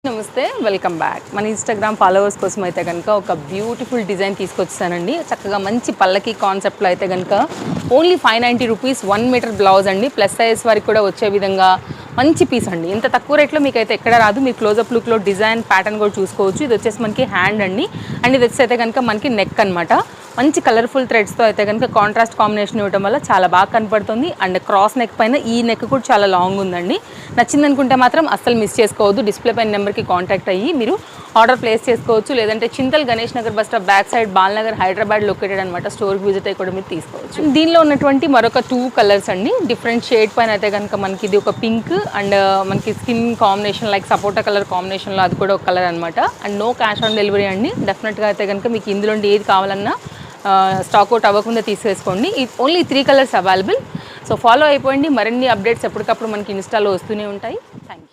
నమస్తే welcome back మన Instagram followers కోసం అయితే కనుక ఒక బ్యూటిఫుల్ డిజైన్ తీసుకొచ్చానండి. చక్కగా మంచి పల్లకి కాన్సెప్ట్లో అయితే కనుక ఓన్లీ 590 రూపీస్ 1 మీటర్ బ్లౌజ్ అండి. ప్లస్ సైజ్ వరకు కూడా వచ్చే విధంగా మంచి పీస్ అండి. ఇంత తక్కువ రేట్లో మీకు అయితే ఎక్కడ రాదు. మీరు క్లోజప్ లుక్లో డిజైన్ ప్యాటర్న్ కూడా చూసుకోవచ్చు. ఇది వచ్చేసి మనకి హ్యాండ్ అండి. అండ్ ఇది వచ్చి అయితే కనుక మనకి నెక్ అనమాట. మంచి కలర్ఫుల్ థ్రెడ్స్తో అయితే కనుక కాంట్రాస్ట్ కాంబినేషన్ ఇవ్వడం వల్ల చాలా బాగా కనపడుతుంది. అండ్ క్రాస్ నెక్ పైన ఈ నెక్ కూడా చాలా లాంగ్ ఉందండి. నచ్చిందనుకుంటే మాత్రం అస్సలు మిస్ చేసుకోవద్దు. డిస్ప్లే పైన నెంబర్కి కాంటాక్ట్ అయ్యి మీరు ఆర్డర్ ప్లేస్ చేసుకోవచ్చు. లేదంటే Chintal Ganesh Nagar bus stop back side Balanagar Hyderabad located అనమాట. స్టోర్కి విజిట్ అయ్యి కూడా మీరు తీసుకోవచ్చు. దీనిలో ఉన్నటువంటి మరొక 2 కలర్స్ అండి. డిఫరెంట్ షేడ్ పైన అయితే కనుక మనకి ఇది ఒక పింక్ అండ్ మనకి skin combination like sapota colour కాంబినేషన్లో అది కూడా ఒక కలర్ అనమాట. And no cash on delivery అండి. డెఫినెట్గా అయితే కనుక మీకు ఇందులో ఏది కావాలన్నా స్టాక్ అవుట్ అవ్వకుండా తీసేసుకోండి. Only 3 colours available. So follow అయిపోయింది. మరిన్ని అప్డేట్స్ ఎప్పటికప్పుడు మనకి ఇన్స్టాలో వస్తూనే ఉంటాయి. Thank you.